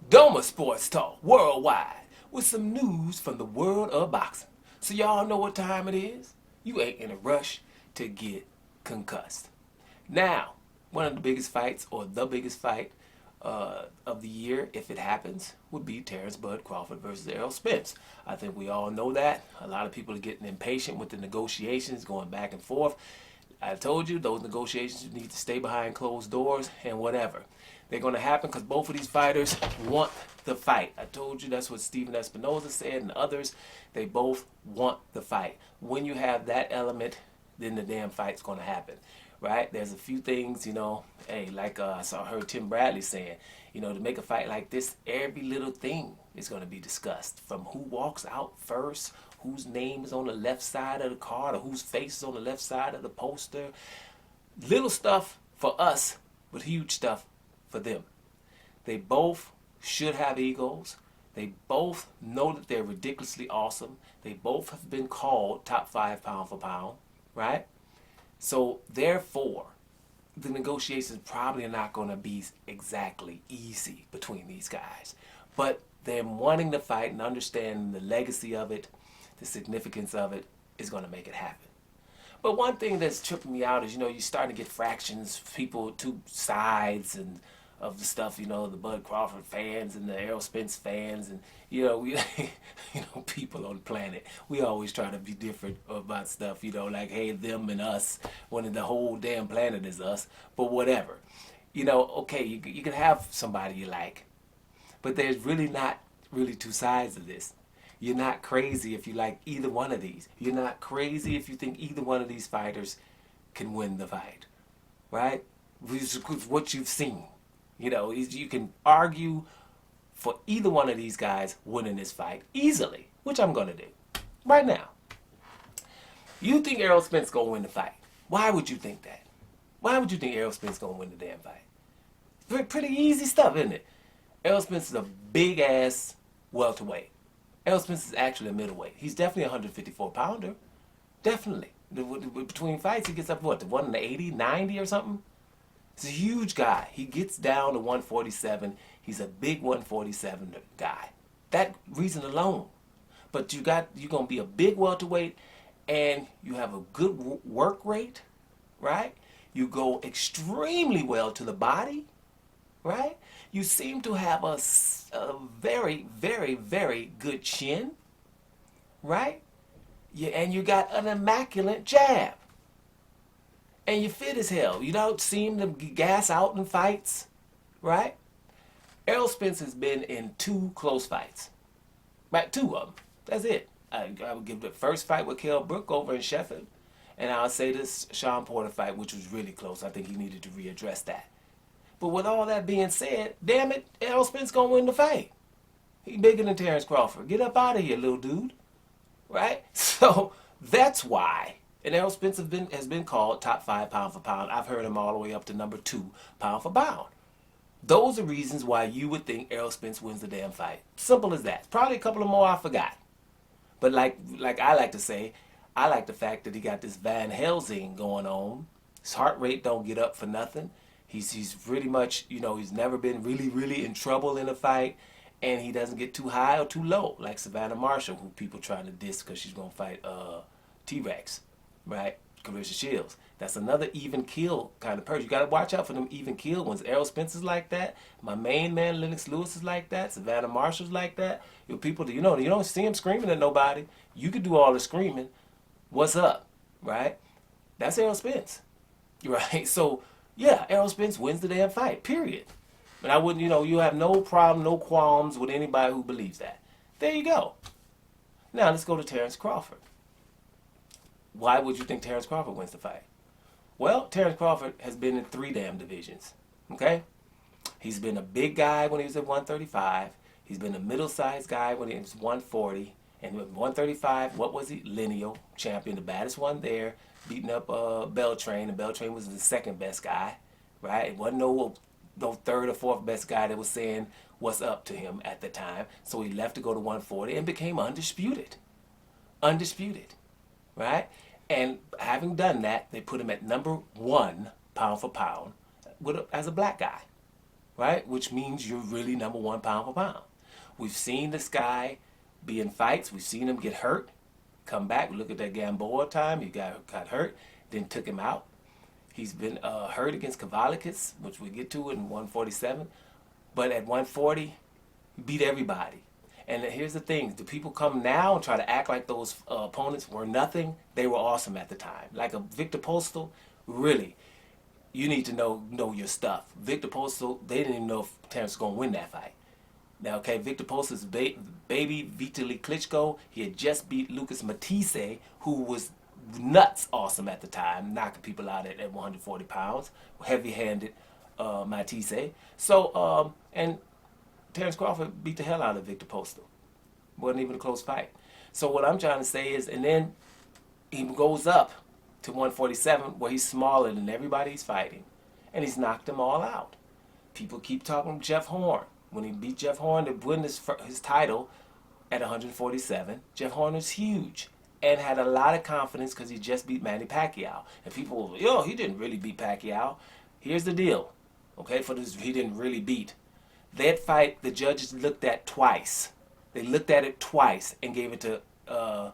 Doma Sports Talk worldwide with some news from the world of boxing. So y'all know what time it is? You ain't in a rush to get concussed. Now, one of the biggest fights, or the biggest fight of the year, if it happens, would be Terence Bud Crawford versus Errol Spence. I think we all know that. A lot of people are getting impatient with the negotiations going back and forth. I told you those negotiations need to stay behind closed doors and whatever. They're going to happen because both of these fighters want the fight. I told you that's what Steven Espinoza said and others. They both want the fight. When you have that element, then the damn fight's going to happen. Right? There's a few things, hey, like I heard Tim Bradley saying, to make a fight like this, every little thing is going to be discussed. From who walks out first, whose name is on the left side of the card, or whose face is on the left side of the poster. Little stuff for us, but huge stuff for them. They both should have egos. They both know that they're ridiculously awesome. They both have been called top 5 pound for pound, right? So therefore, the negotiations probably are not going to be exactly easy between these guys. But them wanting to fight and understanding the legacy of it, the significance of it, is going to make it happen. But one thing that's tripping me out is, you're starting to get fractions, people, two sides and of the stuff, the Bud Crawford fans and the Errol Spence fans, and we, people on the planet. We always try to be different about stuff, like hey, them and us, when the whole damn planet is us. But whatever, okay, you can have somebody you like, but there's really not really two sides of this. You're not crazy if you like either one of these. You're not crazy if you think either one of these fighters can win the fight, right? What you've seen. You can argue for either one of these guys winning this fight easily, which I'm going to do right now. You think Errol Spence going to win the fight. Why would you think that? Why would you think Errol Spence going to win the damn fight? Pretty easy stuff, isn't it? Errol Spence is a big-ass welterweight. Errol Spence is actually a middleweight. He's definitely a 154-pounder. Definitely. Between fights, he gets up, to 180, 90 or something? He's a huge guy. He gets down to 147. He's a big 147 guy. That reason alone. But you're going to be a big welterweight, and you have a good work rate, right? You go extremely well to the body, right? You seem to have a very, very, very good chin, right? And you got an immaculate jab. And you're fit as hell. You don't seem to gas out in fights, right? Errol Spence has been in 2 close fights. Right, 2 of them. That's it. I would give the first fight with Kell Brook over in Sheffield. And I'll say this Sean Porter fight, which was really close. I think he needed to readdress that. But with all that being said, damn it, Errol Spence going to win the fight. He bigger than Terence Crawford. Get up out of here, little dude. Right? So that's why. And Errol Spence has been called top 5 pound for pound. I've heard him all the way up to number 2 pound for pound. Those are reasons why you would think Errol Spence wins the damn fight. Simple as that. Probably a couple of more I forgot. But like I like to say, I like the fact that he got this Van Helsing going on. His heart rate don't get up for nothing. He's pretty much, he's never been really, really in trouble in a fight. And he doesn't get too high or too low, like Savannah Marshall, who people trying to diss because she's going to fight T-Rex. Right? Clarissa Shields. That's another even kill kind of person. You got to watch out for them even kill ones. Errol Spence is like that. My main man, Lennox Lewis, is like that. Savannah Marshall's like that. People, you don't see him screaming at nobody. You could do all the screaming. What's up? Right? That's Errol Spence. Right? So, yeah, Errol Spence wins the damn fight. Period. And I wouldn't, you have no problem, no qualms with anybody who believes that. There you go. Now, let's go to Terence Crawford. Why would you think Terence Crawford wins the fight? Well, Terence Crawford has been in 3 damn divisions. Okay? He's been a big guy when he was at 135. He's been a middle-sized guy when he was 140. And at 135, what was he? Lineal champion, the baddest one there, beating up Beltrain. And Beltrain was the second best guy. Right? It wasn't no 3rd or 4th best guy that was saying what's up to him at the time. So he left to go to 140 and became undisputed. Undisputed. Right? And having done that, they put him at number 1 pound for pound as a black guy. right? Which means you're really number one pound for pound. We've seen this guy be in fights. We've seen him get hurt, come back. Look at that Gamboa time. He got hurt, then took him out. He's been hurt against Kavalikis, which we get to it in 147. But at 140, he beat everybody. And here's the thing. The people come now and try to act like those opponents were nothing. They were awesome at the time. Like a Victor Postal, really, you need to know your stuff. Victor Postal, they didn't even know if Terence was going to win that fight. Now, okay, Victor Postal's baby Vitaly Klitschko, he had just beat Lucas Matisse, who was nuts awesome at the time, knocking people out at 140 pounds, heavy-handed Matisse. So, and Terence Crawford beat the hell out of Victor Postal. Wasn't even a close fight. So what I'm trying to say is, and then he goes up to 147 where he's smaller than everybody he's fighting, and he's knocked them all out. People keep talking Jeff Horn. When he beat Jeff Horn to win his title at 147, Jeff Horn was huge and had a lot of confidence because he just beat Manny Pacquiao. And people, he didn't really beat Pacquiao. Here's the deal, okay, for this, he didn't really beat. That fight, the judges looked at twice. They looked at it twice and gave it to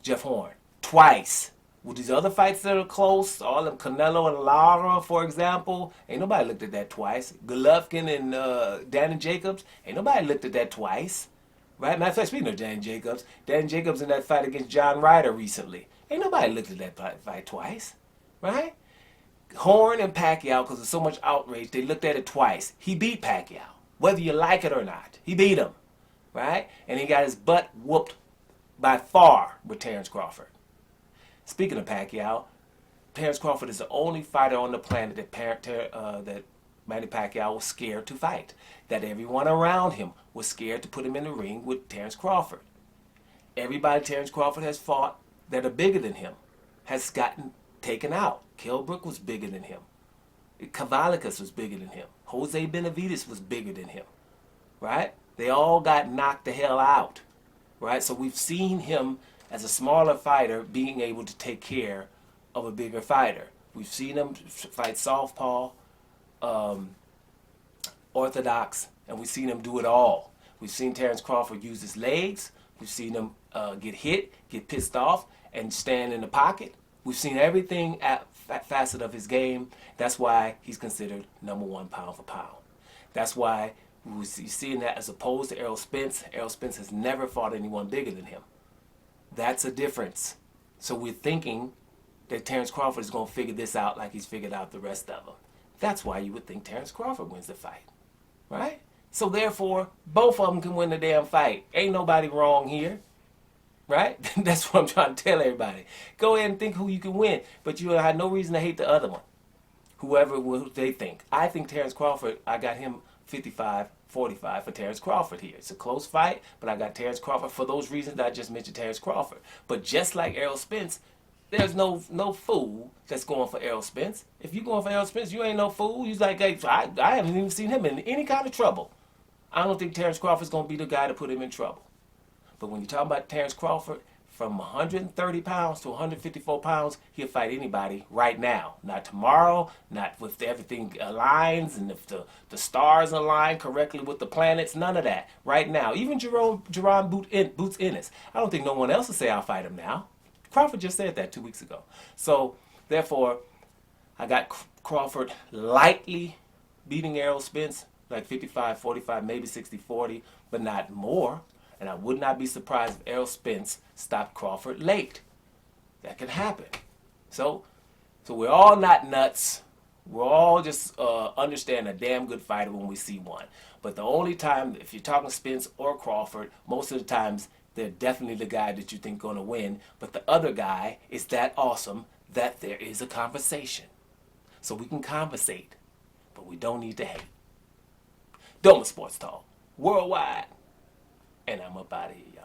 Jeff Horn. Twice. With these other fights that are close, all of Canelo and Lara, for example, ain't nobody looked at that twice. Golovkin and Danny Jacobs, ain't nobody looked at that twice. Right? Matter of fact, speaking of Danny Jacobs in that fight against John Ryder recently, ain't nobody looked at that fight twice. Right? Horn and Pacquiao, because there's so much outrage, they looked at it twice. He beat Pacquiao, whether you like it or not. He beat him. Right? And he got his butt whooped by far with Terence Crawford. Speaking of Pacquiao, Terence Crawford is the only fighter on the planet that Manny Pacquiao was scared to fight. That everyone around him was scared to put him in the ring with Terence Crawford. Everybody Terence Crawford has fought that are bigger than him has gotten taken out. Kell Brook was bigger than him. Kavalikis was bigger than him. Jose Benavidez was bigger than him. Right? They all got knocked the hell out. Right? So we've seen him as a smaller fighter being able to take care of a bigger fighter. We've seen him fight southpaw, orthodox, and we've seen him do it all. We've seen Terence Crawford use his legs. We've seen him get hit, get pissed off, and stand in the pocket. We've seen everything at facet of his game. That's why he's considered number one pound for pound. That's why we're seeing that as opposed to Errol Spence. Errol Spence has never fought anyone bigger than him. That's a difference. So we're thinking that Terence Crawford is going to figure this out like he's figured out the rest of them. That's why you would think Terence Crawford wins the fight. Right? So therefore, both of them can win the damn fight. Ain't nobody wrong here. Right? That's what I'm trying to tell everybody. Go ahead and think who you can win. But you have no reason to hate the other one. Whoever they think. I think Terence Crawford, I got him 55-45 for Terence Crawford here. It's a close fight, but I got Terence Crawford for those reasons that I just mentioned Terence Crawford. But just like Errol Spence, there's no fool that's going for Errol Spence. If you're going for Errol Spence, you ain't no fool. He's like, hey, I haven't even seen him in any kind of trouble. I don't think Terence Crawford's going to be the guy to put him in trouble. But when you're talking about Terence Crawford, from 130 pounds to 154 pounds, he'll fight anybody right now. Not tomorrow, not if everything aligns and if the stars align correctly with the planets, none of that. Right now. Even Jerron Boots Ennis. I don't think no one else will say I'll fight him now. Crawford just said that 2 weeks ago. So, therefore, I got Crawford lightly beating Errol Spence, like 55-45, maybe 60-40, but not more. And I would not be surprised if Errol Spence stopped Crawford late. That could happen. So we're all not nuts. We're all just understand a damn good fighter when we see one. But the only time, if you're talking Spence or Crawford, most of the times they're definitely the guy that you think going to win. But the other guy is that awesome that there is a conversation. So we can conversate, but we don't need to hate. Doma Sports Talk, worldwide. And I'm up out of here.